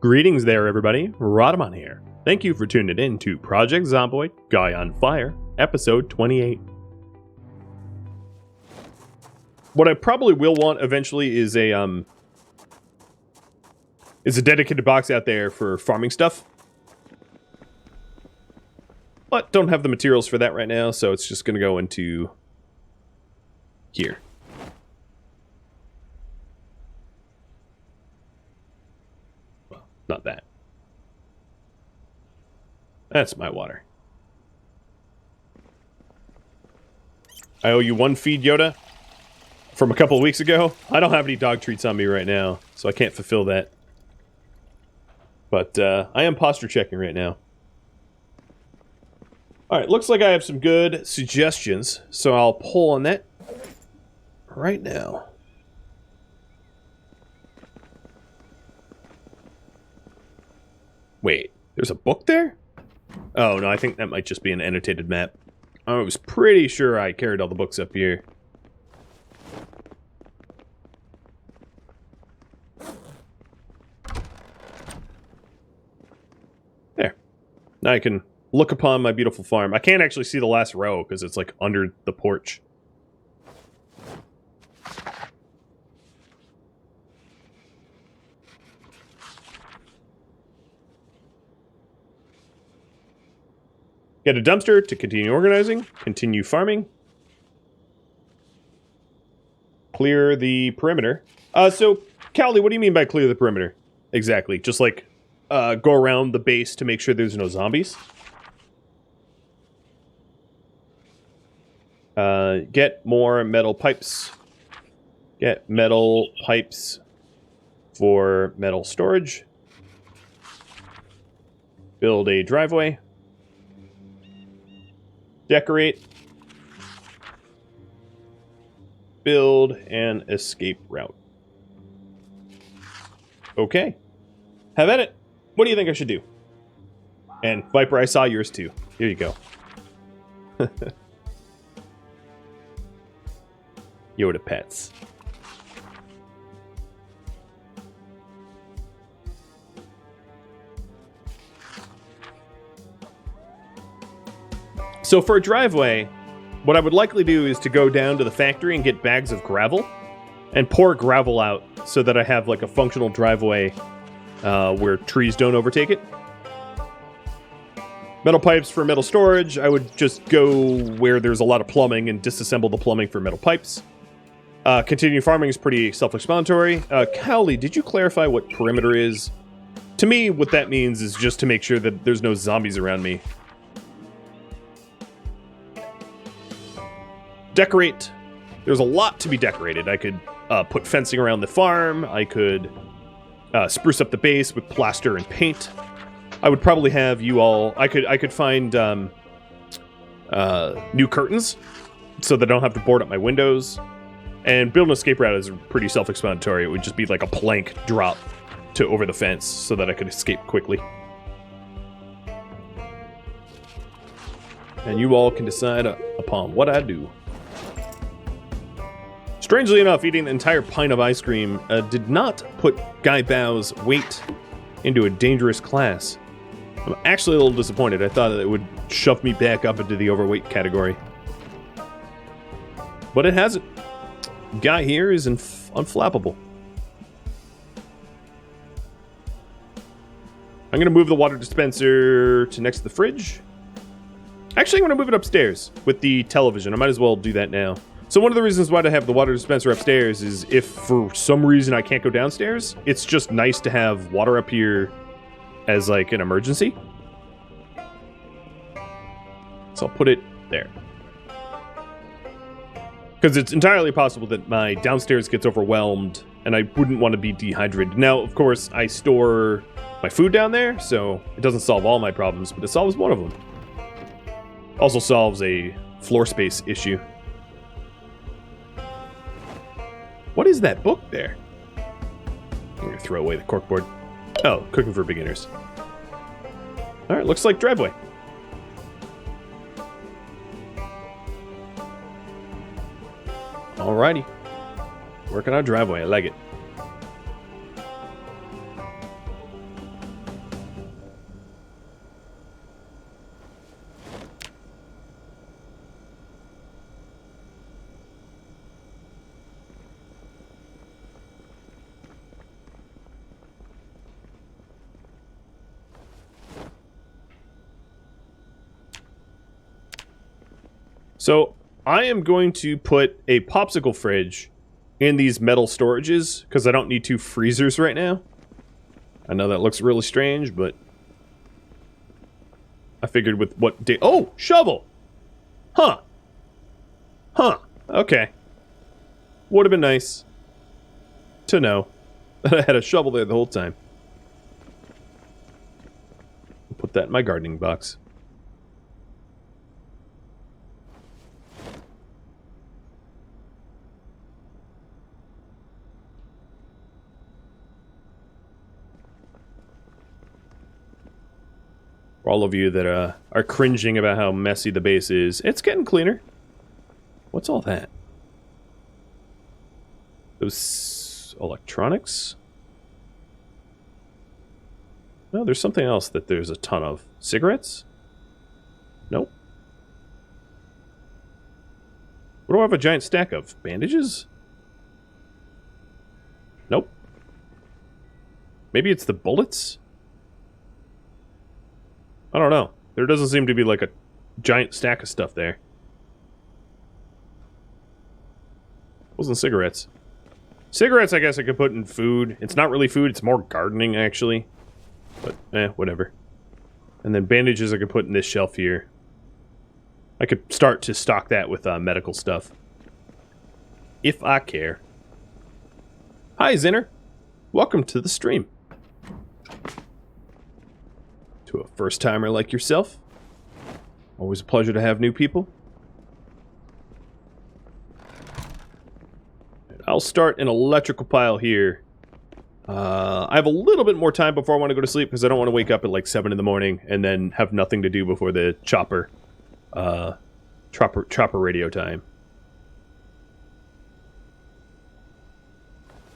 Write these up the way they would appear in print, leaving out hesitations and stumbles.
Greetings there, everybody. Rhadamant here. Thank you for tuning in to Project Zomboid, Guy on Fire, episode 28. What I probably will want eventually is a dedicated box out there for farming stuff. But don't have the materials for that right now, so it's just going to go into here. Well, not that. That's my water. I owe you one feed, Yoda, from a couple of weeks ago. I don't have any dog treats on me right now, so I can't fulfill that. But I am posture checking right now. Alright, looks like I have some good suggestions, so I'll pull on that right now. Wait, there's a book there? Oh, no, I think that might just be an annotated map. I was pretty sure I carried all the books up here. There. Now I can look upon my beautiful farm. I can't actually see the last row because it's like under the porch. Get a dumpster to continue organizing, continue farming. Clear the perimeter. So, Callie, what do you mean by clear the perimeter? Exactly, just like go around the base to make sure there's no zombies. Get more metal pipes. Get metal pipes for metal storage. Build a driveway. Decorate. Build an escape route. Okay. Have at it. What do you think I should do? And Viper, I saw yours too. Here you go. Yoda pets. So for a driveway, what I would likely do is to go down to the factory and get bags of gravel and pour gravel out so that I have like a functional driveway where trees don't overtake it. Metal pipes for metal storage, I would just go where there's a lot of plumbing and disassemble the plumbing for metal pipes. Continue farming is pretty self-explanatory. Cowley, did you clarify what perimeter is? To me, what that means is just to make sure that there's no zombies around me. Decorate. There's a lot to be decorated. I could put fencing around the farm. I could spruce up the base with plaster and paint. I would probably have you all... I could find new curtains so that I don't have to board up my windows. And build an escape route is pretty self-explanatory. It would just be like a plank drop to over the fence so that I could escape quickly. And you all can decide upon what I do. Strangely enough, eating an entire pint of ice cream did not put Guy Bao's weight into a dangerous class. I'm actually a little disappointed. I thought that it would shove me back up into the overweight category. But it hasn't. Guy here is unflappable. I'm going to move the water dispenser to next to the fridge. Actually, I'm going to move it upstairs with the television. I might as well do that now. So one of the reasons why I have the water dispenser upstairs is if for some reason I can't go downstairs, it's just nice to have water up here as like an emergency. So I'll put it there. Because it's entirely possible that my downstairs gets overwhelmed and I wouldn't want to be dehydrated. Now, of course, I store my food down there, so it doesn't solve all my problems, but it solves one of them. Also solves a floor space issue. What is that book there? I'm going to throw away the corkboard. Oh, cooking for beginners. Alright, looks like driveway. Alrighty. Working on driveway, I like it. So I am going to put a popsicle fridge in these metal storages because I don't need 2 freezers right now. I know that looks really strange, but I figured with what day... Oh, shovel! Huh. Huh. Okay. Would have been nice to know that I had a shovel there the whole time. I'll put that in my gardening box. For all of you that are cringing about how messy the base is, it's getting cleaner. What's all that? Those electronics? No, there's something else that there's a ton of. Cigarettes? Nope. What do I have a giant stack of? Bandages? Nope. Maybe it's the bullets? I don't know. There doesn't seem to be like a giant stack of stuff there. Wasn't cigarettes. Cigarettes, I guess I could put in food. It's not really food, it's more gardening, actually. But, whatever. And then bandages I could put in this shelf here. I could start to stock that with medical stuff. If I care. Hi, Zinner. Welcome to the stream. To a first-timer like yourself. Always a pleasure to have new people. I'll start an electrical pile here. I have a little bit more time before I want to go to sleep because I don't want to wake up at like 7 in the morning and then have nothing to do before the chopper radio time.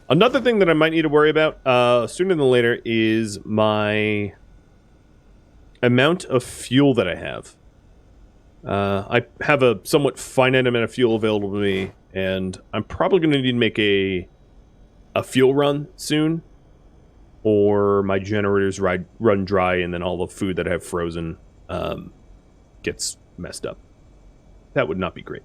Another thing that I might need to worry about sooner than later is my amount of fuel that I have. I have a somewhat finite amount of fuel available to me, and I'm probably going to need to make a fuel run soon, or my generators run dry, and then all the food that I have frozen gets messed up. That would not be great.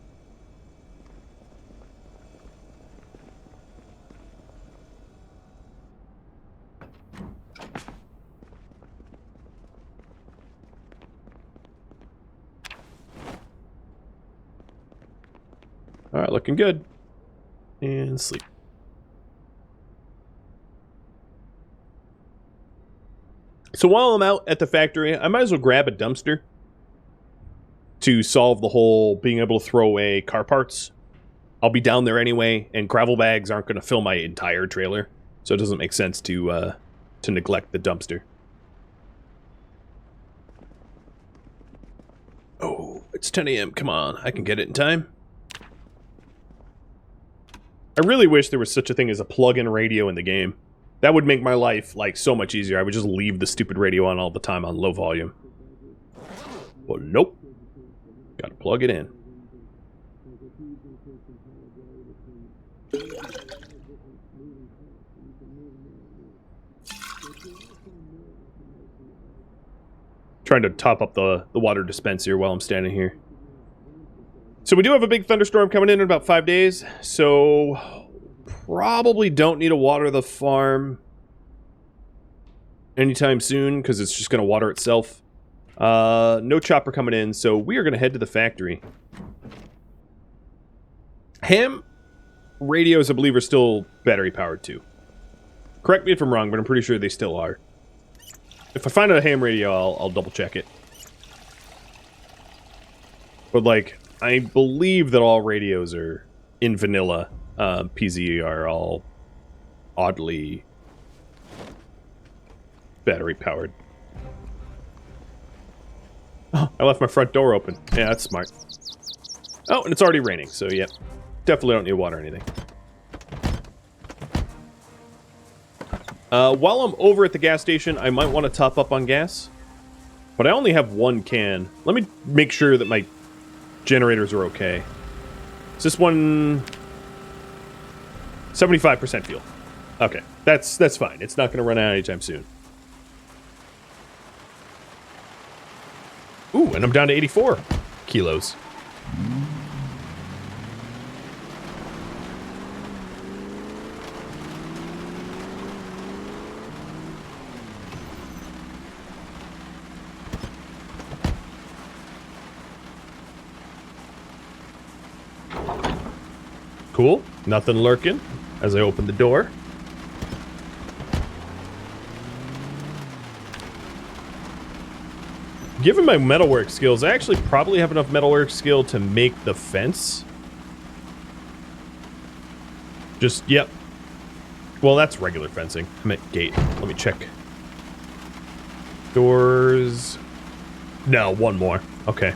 Alright, looking good. And sleep. So while I'm out at the factory, I might as well grab a dumpster to solve the whole being able to throw away car parts. I'll be down there anyway, and gravel bags aren't going to fill my entire trailer, so it doesn't make sense to neglect the dumpster. Oh, it's 10 a.m. Come on, I can get it in time. I really wish there was such a thing as a plug-in radio in the game. That would make my life, like, so much easier. I would just leave the stupid radio on all the time on low volume. Well, nope. Gotta plug it in. Trying to top up the water dispenser while I'm standing here. So we do have a big thunderstorm coming in about 5 days, so probably don't need to water the farm anytime soon, because it's just going to water itself. No chopper coming in, so we are going to head to the factory. Ham radios, I believe, are still battery-powered, too. Correct me if I'm wrong, but I'm pretty sure they still are. If I find a ham radio, I'll double-check it. But, like, I believe that all radios are in vanilla. PZ are all oddly battery-powered. Oh, I left my front door open. Yeah, that's smart. Oh, and it's already raining, so yep. Definitely don't need to water anything. While I'm over at the gas station, I might want to top up on gas. But I only have 1 can. Let me make sure that my generators are okay. Is this one 75% fuel? Okay, that's fine. It's not going to run out anytime soon. Ooh, and I'm down to 84 kilos. Cool. Nothing lurking as I open the door. Given my metalwork skills, I actually probably have enough metalwork skill to make the fence. Just, yep. Well, that's regular fencing. I'm at gate. Let me check. Doors. No, one more. Okay.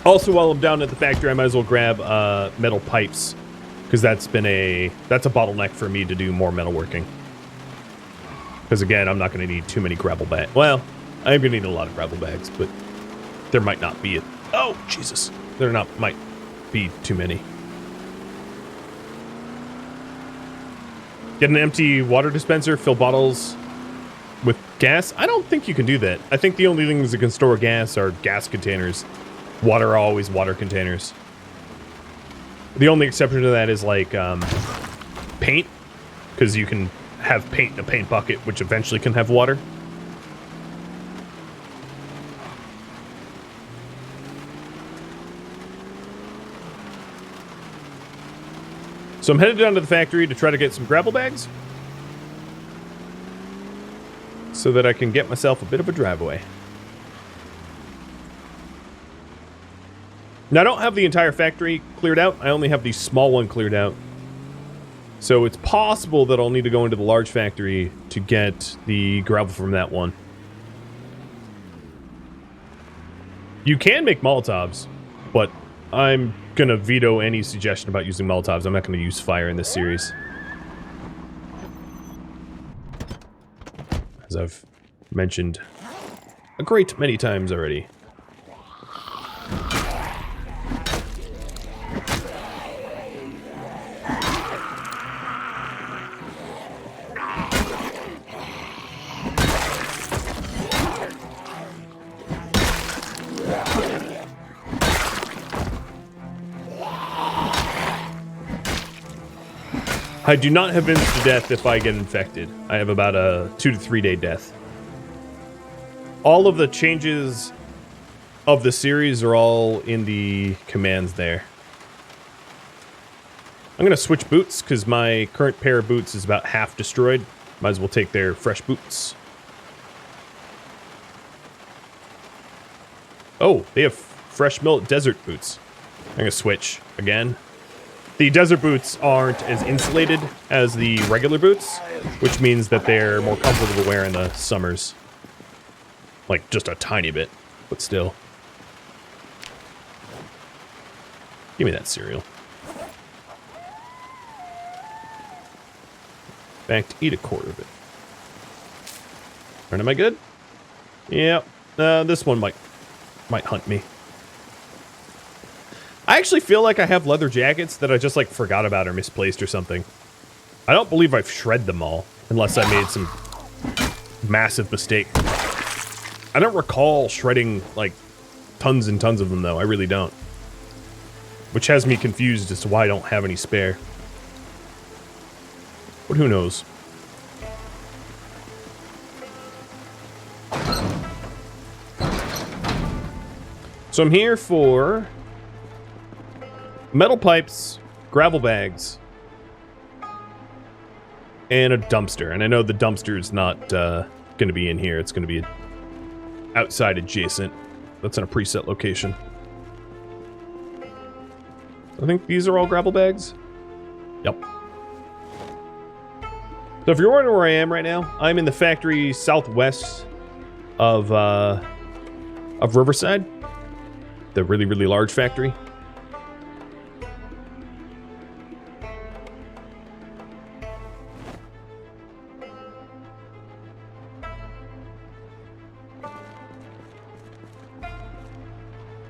Also, while I'm down at the factory, I might as well grab metal pipes, because that's a bottleneck for me to do more metalworking. Because again, I'm not going to need too many gravel bags. Well, I'm going to need a lot of gravel bags, but there might not be oh, Jesus. Might be too many. Get an empty water dispenser, fill bottles with gas. I don't think you can do that. I think the only things that can store gas are gas containers. Water are always water containers. The only exception to that is like paint, because you can have paint in a paint bucket, which eventually can have water. So I'm headed down to the factory to try to get some gravel bags so that I can get myself a bit of a driveway. Now, I don't have the entire factory cleared out. I only have the small one cleared out. So it's possible that I'll need to go into the large factory to get the gravel from that one. You can make Molotovs, but I'm going to veto any suggestion about using Molotovs. I'm not going to use fire in this series. As I've mentioned a great many times already. I do not have instant death if I get infected. I have about a 2 to 3 day death. All of the changes of the series are all in the commands there. I'm going to switch boots because my current pair of boots is about half destroyed. Might as well take their fresh boots. Oh, they have fresh millet desert boots. I'm going to switch again. The desert boots aren't as insulated as the regular boots, which means that they're more comfortable to wear in the summers. Like, just a tiny bit, but still. Give me that cereal. In fact, eat a quarter of it. Alright, am I good? Yep. This one might hunt me. I actually feel like I have leather jackets that I just, like, forgot about or misplaced or something. I don't believe I've shredded them all, unless I made some massive mistake. I don't recall shredding, like, tons and tons of them, though. I really don't. Which has me confused as to why I don't have any spare. But who knows? So I'm here for metal pipes, gravel bags, and a dumpster. And I know the dumpster is not going to be in here. It's going to be outside adjacent. That's in a preset location. I think these are all gravel bags. Yep. So if you're wondering where I am right now, I'm in the factory southwest of Riverside. The really, really large factory.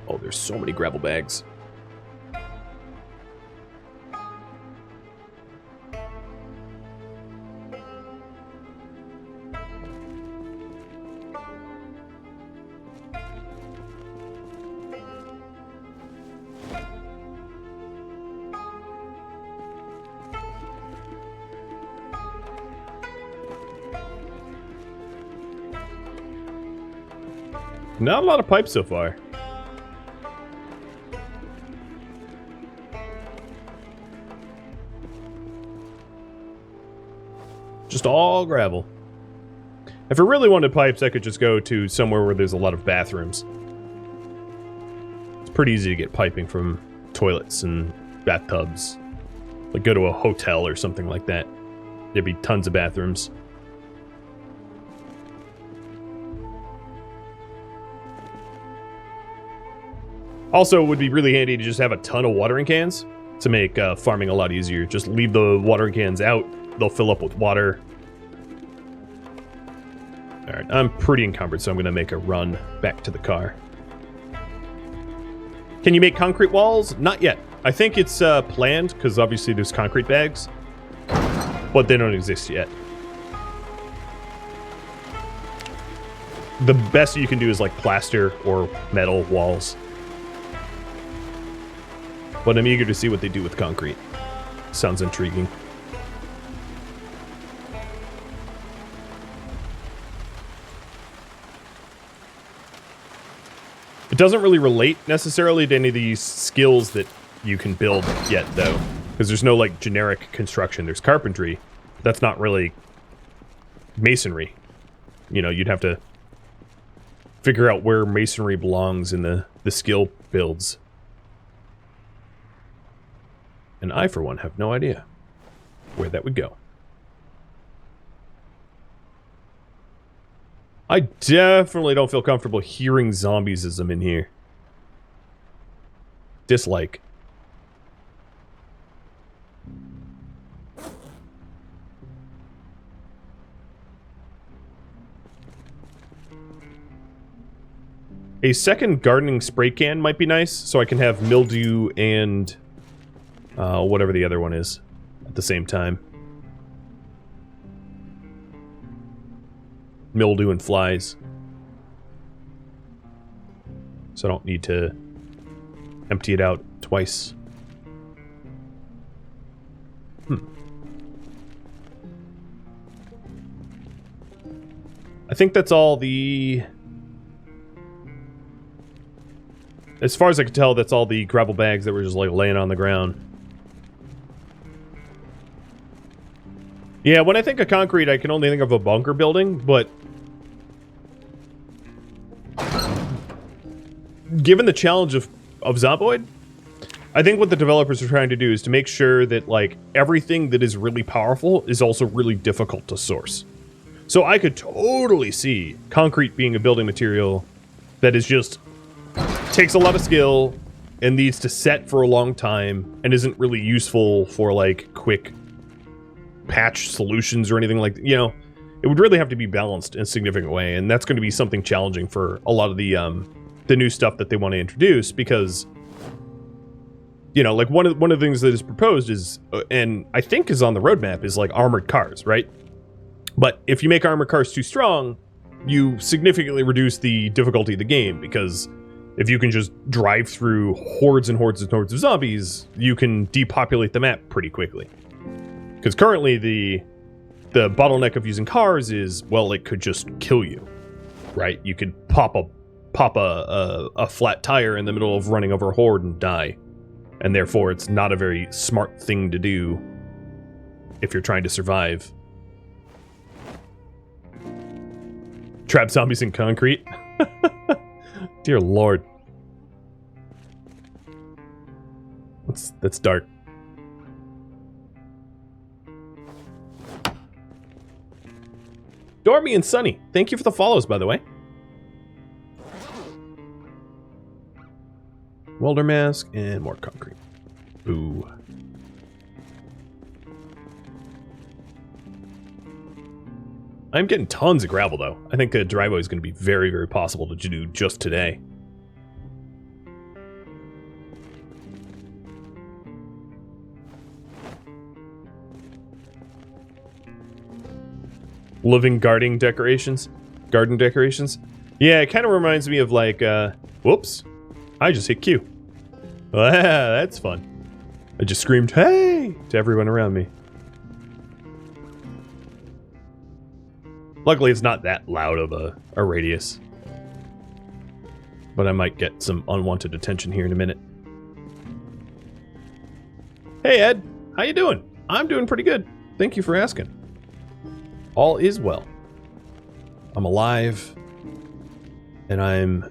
Oh, there's so many gravel bags. Not a lot of pipes so far. Just all gravel. If I really wanted pipes, I could just go to somewhere where there's a lot of bathrooms. It's pretty easy to get piping from toilets and bathtubs. Like go to a hotel or something like that. There'd be tons of bathrooms. Also, it would be really handy to just have a ton of watering cans to make farming a lot easier. Just leave the watering cans out. They'll fill up with water. Alright, I'm pretty encumbered, so I'm going to make a run back to the car. Can you make concrete walls? Not yet. I think it's planned, because obviously there's concrete bags. But they don't exist yet. The best you can do is like plaster or metal walls. But I'm eager to see what they do with concrete. Sounds intriguing. It doesn't really relate necessarily to any of these skills that you can build yet, though. Because there's no, like, generic construction. There's carpentry. That's not really masonry. You know, you'd have to figure out where masonry belongs in the skill builds. And I, for one, have no idea where that would go. I definitely don't feel comfortable hearing zombies as I'm in here. Dislike. A second gardening spray can might be nice, so I can have mildew and whatever the other one is at the same time. Mildew and flies. So I don't need to empty it out twice. I think that's all the... As far as I can tell, that's all the gravel bags that were just like laying on the ground. Yeah, when I think of concrete, I can only think of a bunker building, but given the challenge of Zomboid, I think what the developers are trying to do is to make sure that, like, everything that is really powerful is also really difficult to source. So I could totally see concrete being a building material that is just takes a lot of skill and needs to set for a long time and isn't really useful for, like, quick patch solutions or anything like that. You know, it would really have to be balanced in a significant way, and that's going to be something challenging for a lot of the new stuff that they want to introduce, because, you know, like one of the things that is proposed is, and I think is on the roadmap, is like armored cars, right? But if you make armored cars too strong, you significantly reduce the difficulty of the game, because if you can just drive through hordes and hordes and hordes of zombies, you can depopulate the map pretty quickly. Because currently the bottleneck of using cars is, well, it could just kill you, right? You could pop a flat tire in the middle of running over a horde and die, and therefore it's not a very smart thing to do if you're trying to survive. Trap zombies in concrete. Dear Lord, that's dark. Dormy and Sunny, thank you for the follows, by the way. Welder mask and more concrete. Ooh. I'm getting tons of gravel, though. I think the driveway is going to be very, very possible to do just today. Living garden decorations. Yeah, it kind of reminds me of like, whoops. I just hit Q. Ah, that's fun. I just screamed, hey, to everyone around me. Luckily, it's not that loud of a radius. But I might get some unwanted attention here in a minute. Hey, Ed. How you doing? I'm doing pretty good. Thank you for asking. All is well. I'm alive. And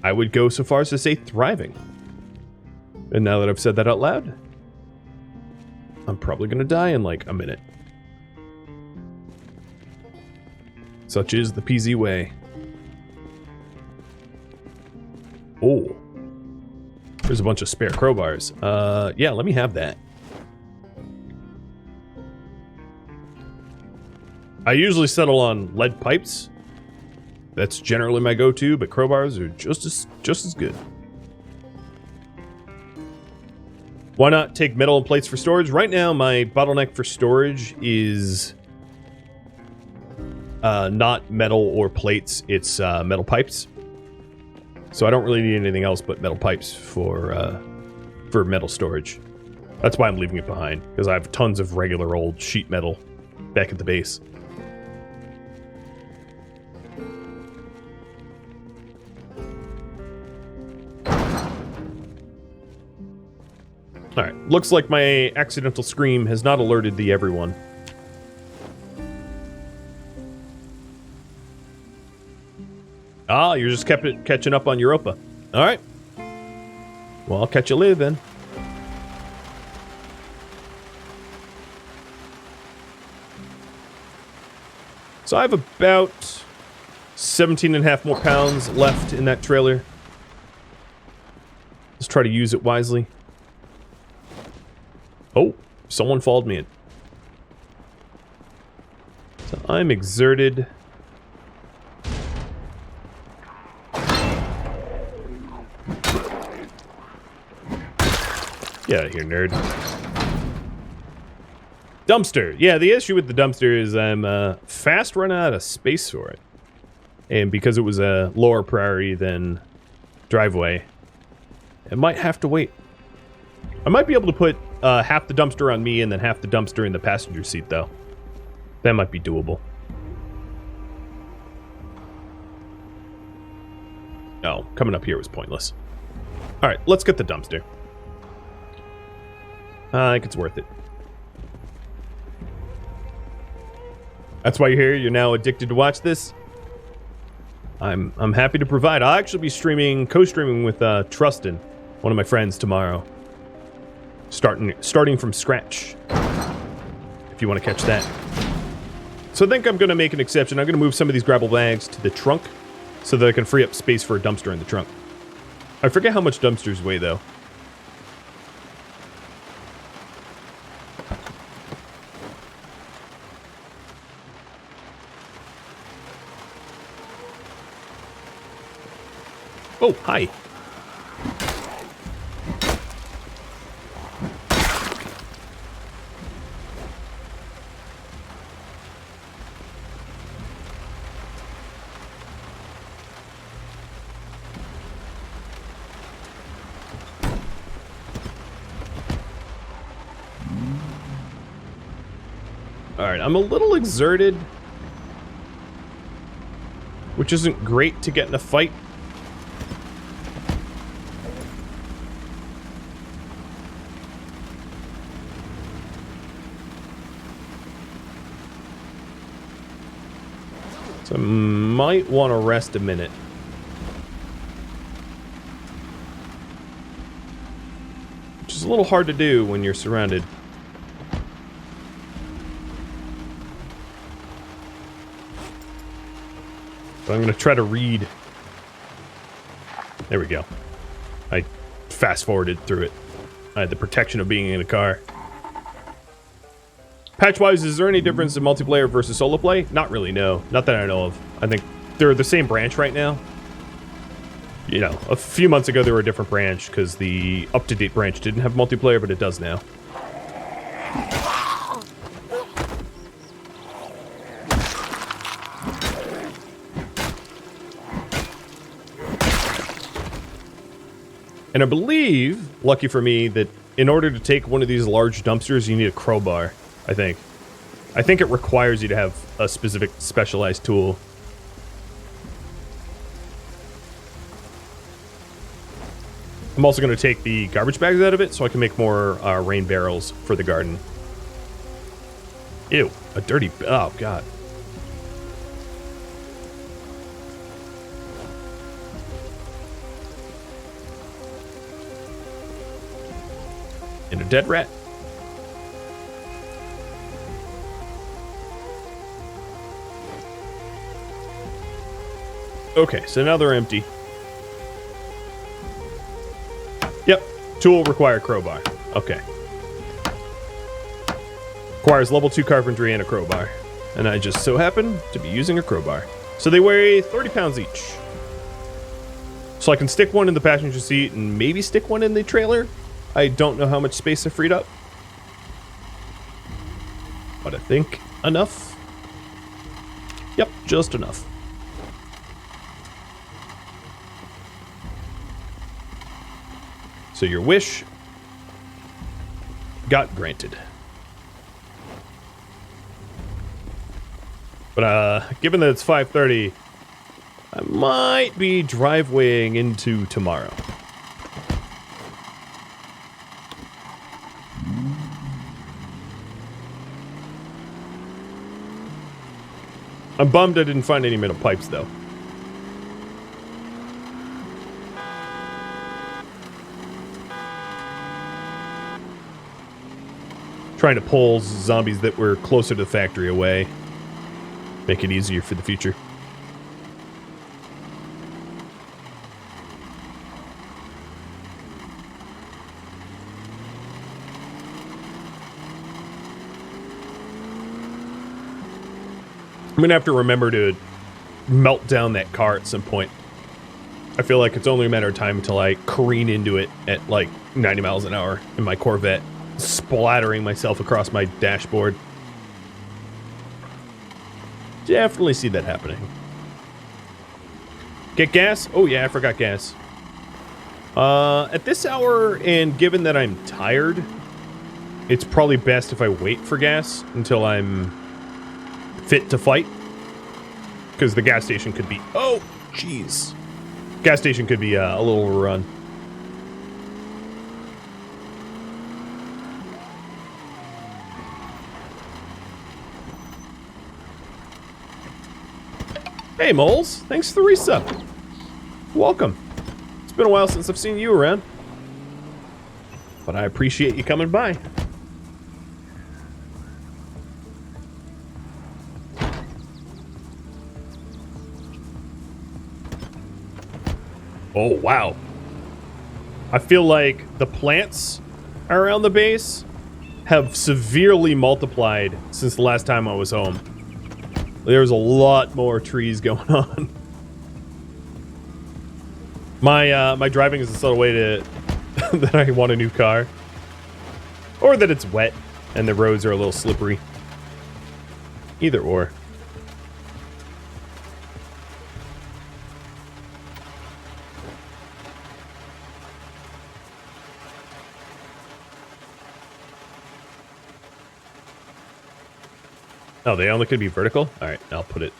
I would go so far as to say thriving. And now that I've said that out loud, I'm probably going to die in like a minute. Such is the PZ way. Oh. There's a bunch of spare crowbars. Yeah, let me have that. I usually settle on lead pipes. That's generally my go-to, but crowbars are just as good. Why not take metal and plates for storage? Right now, my bottleneck for storage is not metal or plates, it's metal pipes. So I don't really need anything else but metal pipes for metal storage. That's why I'm leaving it behind, because I have tons of regular old sheet metal back at the base. Alright, looks like my accidental scream has not alerted the everyone. Ah, you're just catching up on Europa. Alright. Well, I'll catch you later then. So I have about 17.5 more pounds left in that trailer. Let's try to use it wisely. Oh, someone followed me in. So I'm exerted. Get out of here, nerd. Dumpster. Yeah, the issue with the dumpster is I'm fast running out of space for it. And because it was a lower priority than driveway, it might have to wait. I might be able to put half the dumpster on me and then half the dumpster in the passenger seat, though. That might be doable. Oh, coming up here was pointless. Alright, let's get the dumpster. I think it's worth it. That's why you're here. You're now addicted to watch this. I'm happy to provide. I'll actually be co-streaming with Trustin, one of my friends, tomorrow. Starting from scratch. If you want to catch that. So I think I'm going to make an exception. I'm going to move some of these gravel bags to the trunk so that I can free up space for a dumpster in the trunk. I forget how much dumpsters weigh, though. Oh, hi. Alright, I'm a little exerted, which isn't great to get in a fight. So I might want to rest a minute. Which is a little hard to do when you're surrounded. But I'm going to try to read. There we go. I fast-forwarded through it. I had the protection of being in a car. Patch-wise, is there any difference in multiplayer versus solo play? Not really, no. Not that I know of. I think they're the same branch right now. You know, a few months ago they were a different branch because the up-to-date branch didn't have multiplayer, but it does now. And I believe, lucky for me, that in order to take one of these large dumpsters, you need a crowbar, I think. I think it requires you to have a specific specialized tool. I'm also going to take the garbage bags out of it so I can make more rain barrels for the garden. Ew. A dirty... Oh, God. And a dead rat. Okay, so now they're empty. Yep. Tool require crowbar. Okay. Requires level 2 carpentry and a crowbar. And I just so happen to be using a crowbar. So they weigh 30 pounds each. So I can stick one in the passenger seat and maybe stick one in the trailer. I don't know how much space I freed up. But I think enough. Yep, just enough. So your wish got granted. But given that it's 5:30, I might be drivewaying into tomorrow. I'm bummed I didn't find any metal pipes, though. Trying to pull zombies that were closer to the factory away. Make it easier for the future. I'm gonna have to remember to melt down that car at some point. I feel like it's only a matter of time until I careen into it at like 90 miles an hour in my Corvette, splattering myself across my dashboard. Definitely see that happening. Get gas? Oh yeah, I forgot gas. At this hour, and given that I'm tired, it's probably best if I wait for gas until I'm fit to fight. Because the gas station could be... Oh, jeez. Gas station could be a little overrun. Hey, Moles. Thanks for the resub. Welcome. It's been a while since I've seen you around. But I appreciate you coming by. Oh, wow. I feel like the plants around the base have severely multiplied since the last time I was home. There's a lot more trees going on. My driving is a subtle way to that I want a new car. Or that it's wet and the roads are a little slippery. Either or. Oh, they only could be vertical? Alright, I'll put it...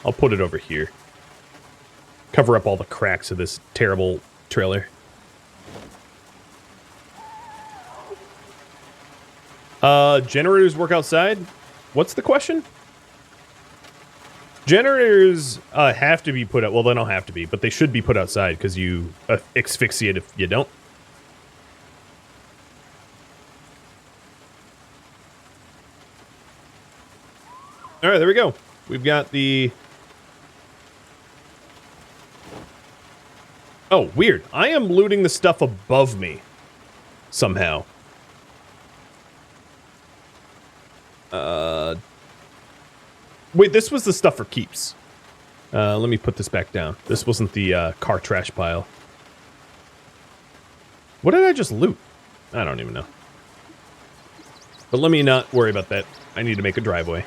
I'll put it over here. Cover up all the cracks of this terrible trailer. Generators work outside? What's the question? Generators have to be put out... Well, they don't have to be, but they should be put outside because you asphyxiate if you don't. All right, there we go. We've got the... Oh, weird. I am looting the stuff above me. Somehow. Wait, this was the stuff for keeps. Let me put this back down. This wasn't the car trash pile. What did I just loot? I don't even know. But let me not worry about that. I need to make a driveway.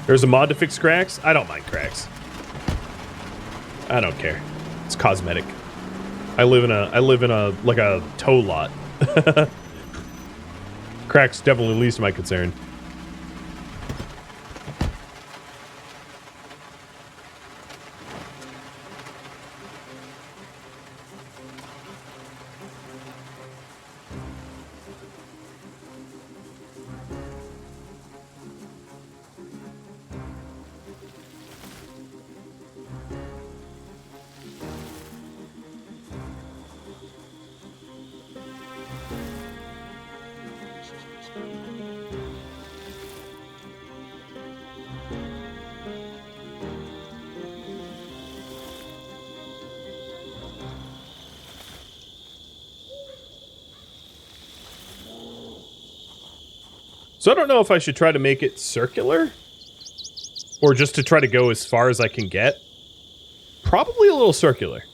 There's a mod to fix cracks. I don't mind cracks. I don't care. It's cosmetic. I live in a like a tow lot. Cracks definitely least of my concern. So I don't know if I should try to make it circular or just to try to go as far as I can get. Probably a little circular.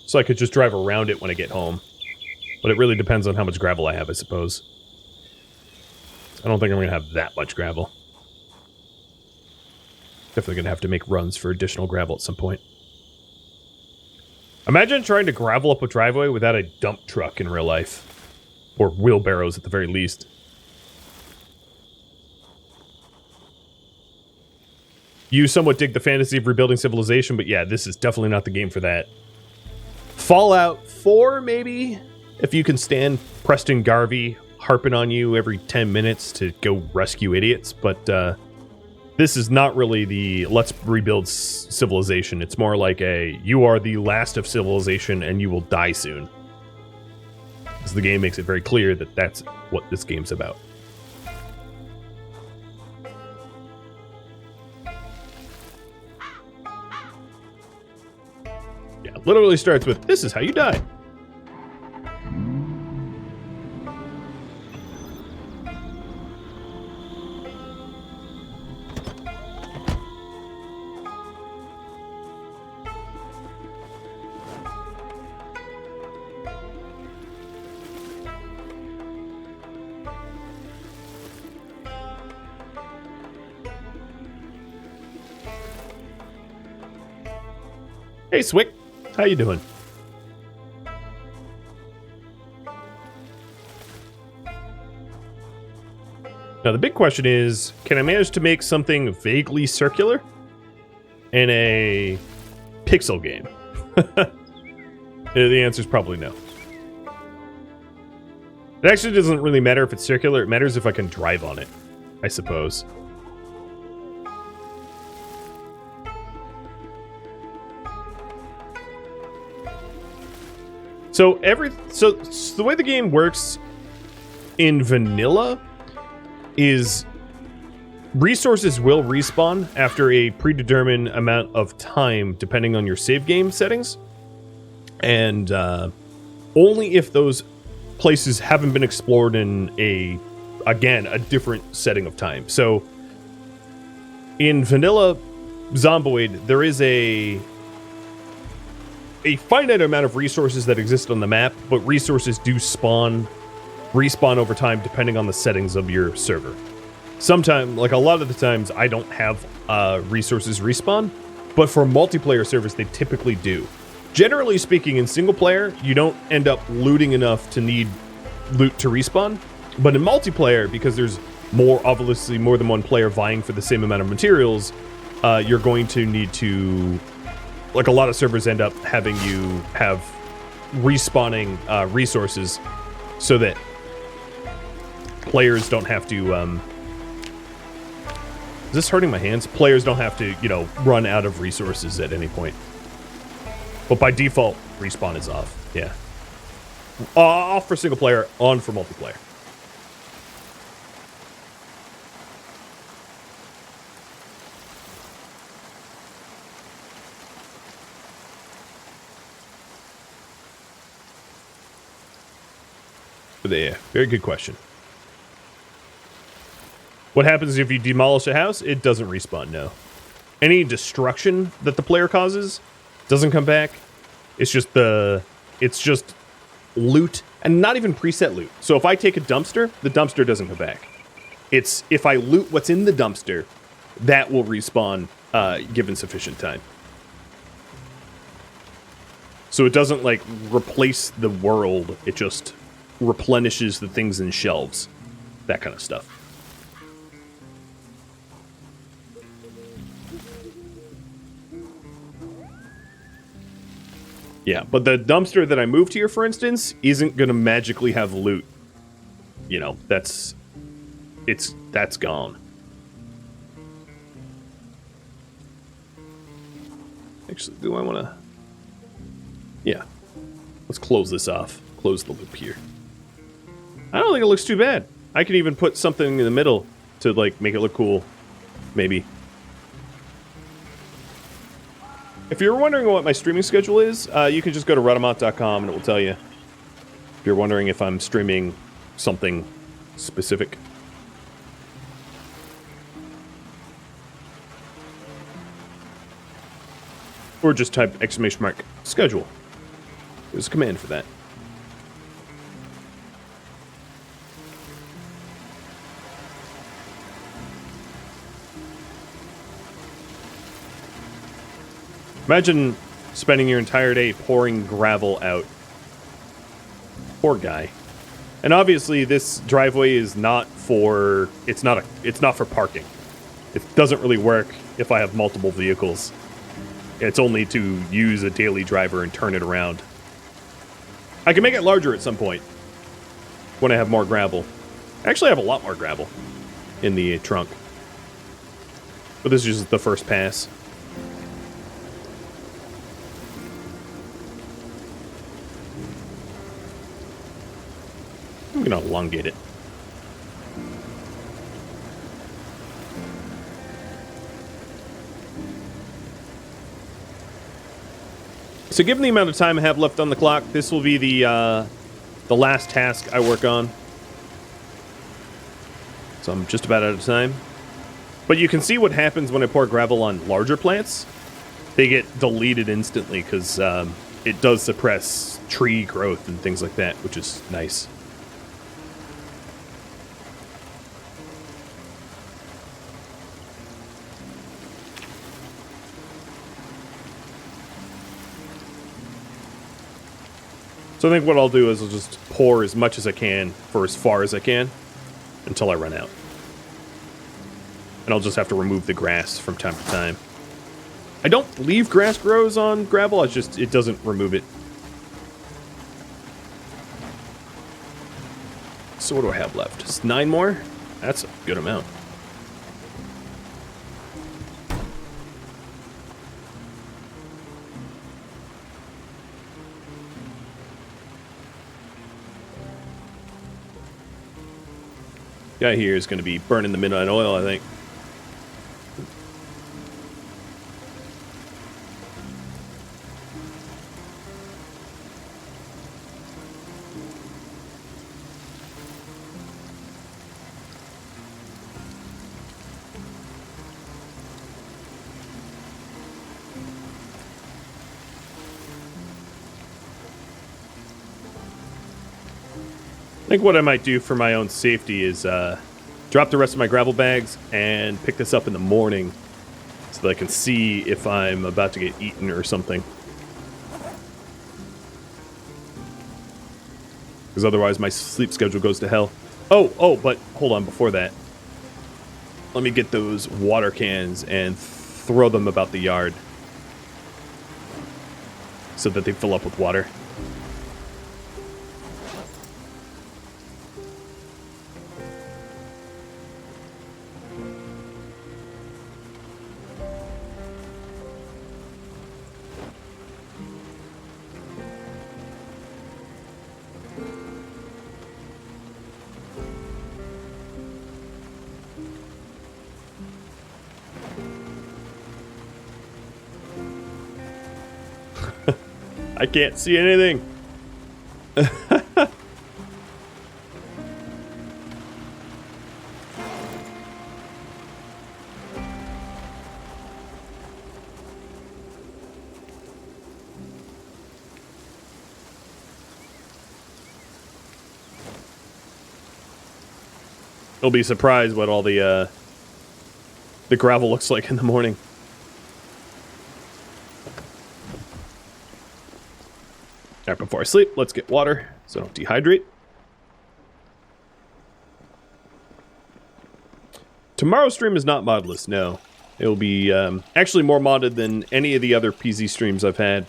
So I could just drive around it when I get home. But it really depends on how much gravel I have, I suppose. I don't think I'm going to have that much gravel. Definitely going to have to make runs for additional gravel at some point. Imagine trying to gravel up a driveway without a dump truck in real life. Or wheelbarrows at the very least. You somewhat dig the fantasy of rebuilding civilization, but yeah, this is definitely not the game for that. Fallout 4, maybe? If you can stand Preston Garvey harping on you every 10 minutes to go rescue idiots, but this is not really the let's rebuild civilization. It's more like a you are the last of civilization and you will die soon. Because the game makes it very clear that that's what this game's about. Yeah, literally starts with, this is how you die. Hey, Swick. How you doing? Now, the big question is, can I manage to make something vaguely circular in a pixel game? The answer is probably no. It actually doesn't really matter if it's circular. It matters if I can drive on it, I suppose. So the way the game works in vanilla is resources will respawn after a predetermined amount of time, depending on your save game settings, and only if those places haven't been explored in a different setting of time. So in vanilla Zomboid, there is a finite amount of resources that exist on the map, but resources do respawn over time depending on the settings of your server. Sometimes, like a lot of the times, I don't have resources respawn, but for multiplayer servers, they typically do. Generally speaking, in single player, you don't end up looting enough to need loot to respawn, but in multiplayer, because there's obviously more than one player vying for the same amount of materials, you're going to need to, like a lot of servers end up having you have respawning resources so that players don't have to, is this hurting my hands? Players don't have to, run out of resources at any point. But by default, respawn is off, yeah. Off for single player, on for multiplayer. But yeah, very good question. What happens if you demolish a house? It doesn't respawn, no. Any destruction that the player causes doesn't come back. It's just loot, and not even preset loot. So if I take a dumpster, the dumpster doesn't come back. It's if I loot what's in the dumpster, that will respawn given sufficient time. So it doesn't like replace the world, it just replenishes the things in shelves. That kind of stuff. Yeah, but the dumpster that I moved here, for instance, isn't going to magically have loot. That's gone. Actually, do I want to... Yeah. Let's close this off. Close the loop here. I don't think it looks too bad. I can even put something in the middle to, like, make it look cool. Maybe. If you're wondering what my streaming schedule is, you can just go to Rhadamant.com and it will tell you. If you're wondering if I'm streaming something specific. Or just type !schedule. There's a command for that. Imagine spending your entire day pouring gravel out. Poor guy. And obviously this driveway is not for it's not for parking. It doesn't really work if I have multiple vehicles. It's only to use a daily driver and turn it around. I can make it larger at some point when I have more gravel. I actually have a lot more gravel in the trunk. But this is just the first pass. I'm gonna elongate it. So given the amount of time I have left on the clock, this will be the last task I work on. So I'm just about out of time. But you can see what happens when I pour gravel on larger plants. They get deleted instantly because it does suppress tree growth and things like that, which is nice. So I think what I'll do is I'll just pour as much as I can for as far as I can until I run out. And I'll just have to remove the grass from time to time. I don't believe grass grows on gravel, it's just, it doesn't remove it. So what do I have left? Just 9 more? That's a good amount. Guy here is going to be burning the midnight oil, I think. I think what I might do for my own safety is drop the rest of my gravel bags and pick this up in the morning so that I can see if I'm about to get eaten or something. Because otherwise my sleep schedule goes to hell. Oh, but hold on, before that. Let me get those water cans and throw them about the yard so that they fill up with water. I can't see anything. You'll be surprised what all the gravel looks like in the morning. Alright, before I sleep, let's get water so I don't dehydrate. Tomorrow's stream is not modless, no. It'll be actually more modded than any of the other PZ streams I've had.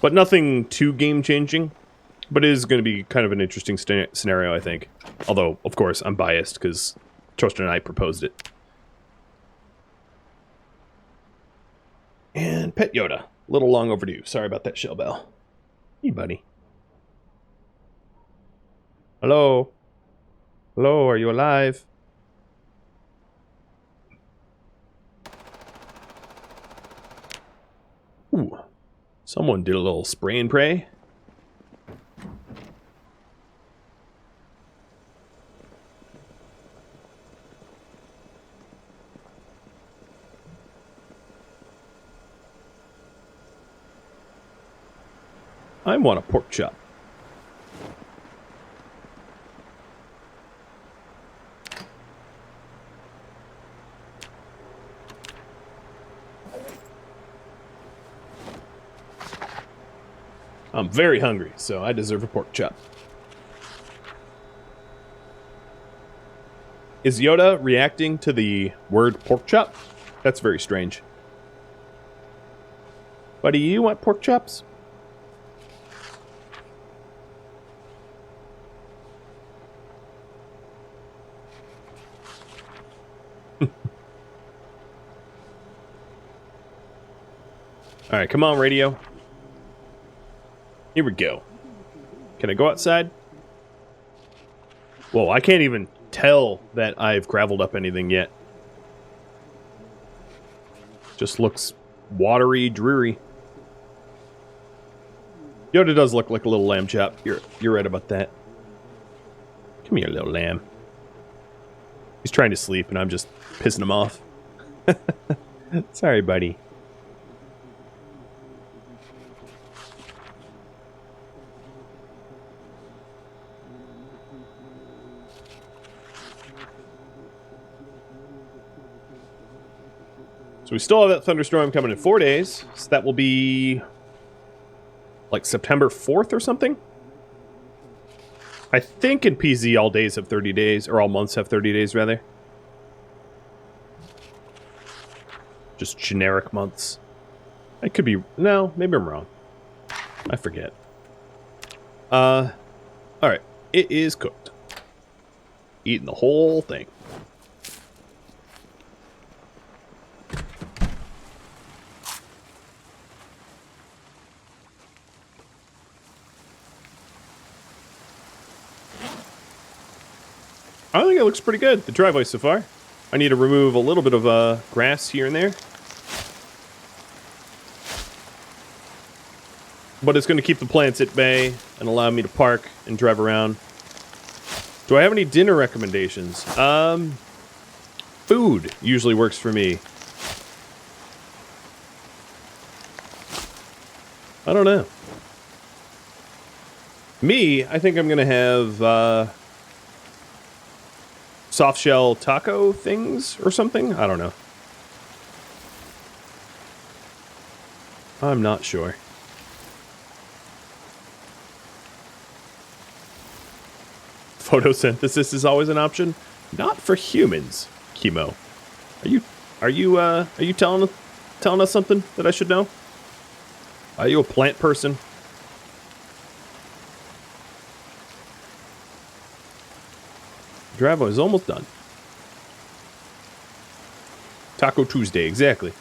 But nothing too game-changing. But it is going to be kind of an interesting scenario, I think. Although, of course, I'm biased because Trustin and I proposed it. And Pet Yoda. A little long overdue. Sorry about that, Shell Bell. Hey, buddy. Hello? Hello, are you alive? Ooh. Someone did a little spray and pray. I want a pork chop. I'm very hungry, so I deserve a pork chop. Is Yoda reacting to the word pork chop? That's very strange. Buddy, you want pork chops? Alright, come on, radio. Here we go. Can I go outside? Whoa, I can't even tell that I've graveled up anything yet. Just looks watery, dreary. Yoda does look like a little lamb chop. You're right about that. Come here, little lamb. He's trying to sleep, and I'm just pissing him off. Sorry, buddy. So we still have that thunderstorm coming in 4 days. So that will be like September 4th or something. I think in PZ all days have 30 days, or all months have 30 days rather. Just generic months. I could be, no, maybe I'm wrong. I forget. Alright, it is cooked. Eating the whole thing. I think it looks pretty good, the driveway so far. I need to remove a little bit of grass here and there. But it's going to keep the plants at bay and allow me to park and drive around. Do I have any dinner recommendations? Food usually works for me. I don't know. Me, I think I'm going to have soft shell taco things or something? I don't know. I'm not sure. Photosynthesis is always an option. Not for humans, Chemo. Are you telling us something that I should know? Are you a plant person? Driveway is almost done. Taco Tuesday, exactly.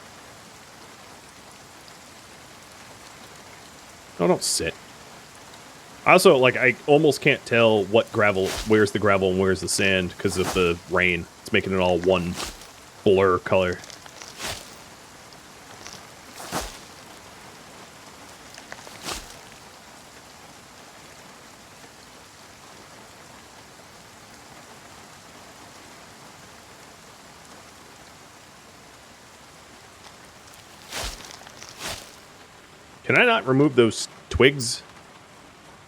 No, don't sit. Also, like, I almost can't tell what gravel, where's the gravel and where's the sand because of the rain. It's making it all one blur color. Can I not remove those twigs?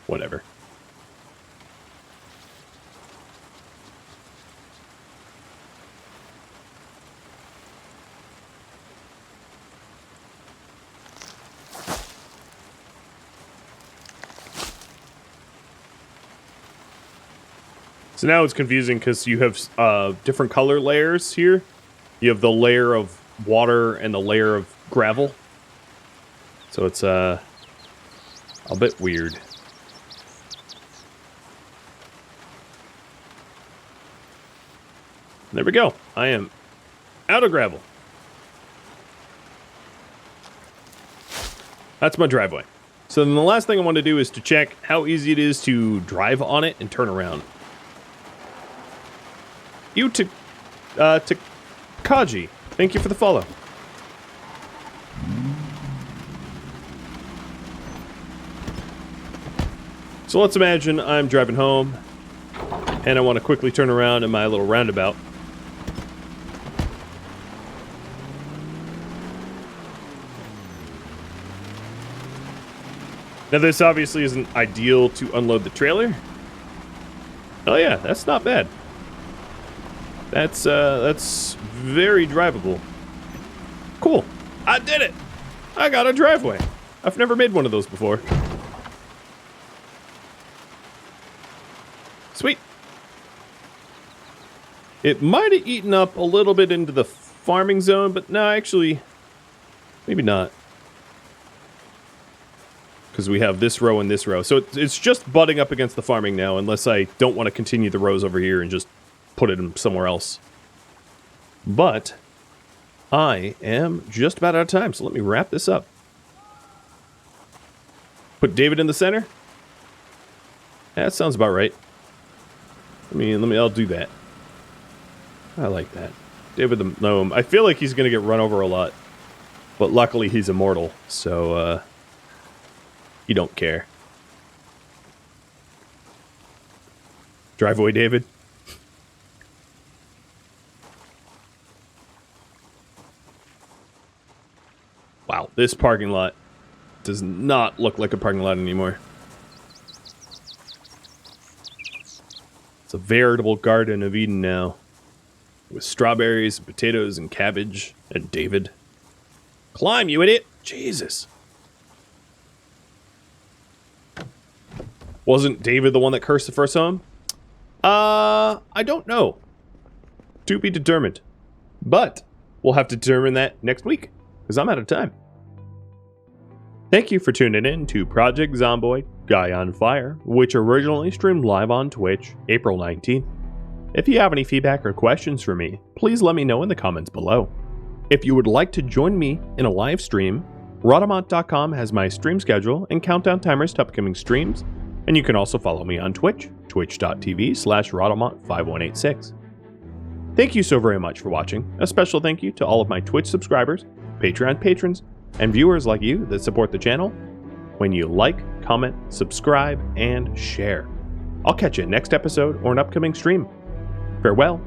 Whatever. So now it's confusing because you have different color layers here. You have the layer of water and the layer of gravel. So it's a bit weird. There we go. I am out of gravel. That's my driveway. So then the last thing I want to do is to check how easy it is to drive on it and turn around. To Kaji, thank you for the follow. So let's imagine I'm driving home and I want to quickly turn around in my little roundabout. Now, this obviously isn't ideal to unload the trailer. Oh yeah, that's not bad. That's very drivable. Cool. I did it! I got a driveway. I've never made one of those before. Sweet. It might have eaten up a little bit into the farming zone, but no, actually, maybe not. Because we have this row and this row. So it's just butting up against the farming now, unless I don't want to continue the rows over here and just put it in somewhere else. But I am just about out of time, so let me wrap this up. Put David in the center? That sounds about right. I'll do that. I like that. David the gnome. I feel like he's going to get run over a lot. But luckily he's immortal, so you don't care. Driveway, David. Wow, this parking lot does not look like a parking lot anymore. It's a veritable Garden of Eden now. With strawberries, and potatoes, and cabbage, and David. Climb, you idiot! Jesus. Wasn't David the one that cursed the first home? I don't know. To be determined. But we'll have to determine that next week, because I'm out of time. Thank you for tuning in to Project Zomboid, Guy on Fire, which originally streamed live on Twitch, April 19th. If you have any feedback or questions for me, please let me know in the comments below. If you would like to join me in a live stream, Rhadamant.com has my stream schedule and countdown timers to upcoming streams, and you can also follow me on Twitch, twitch.tv/Rhadamant5186. Thank you so very much for watching. A special thank you to all of my Twitch subscribers, Patreon patrons, and viewers like you that support the channel. When you like, comment, subscribe, and share. I'll catch you next episode or an upcoming stream. Farewell,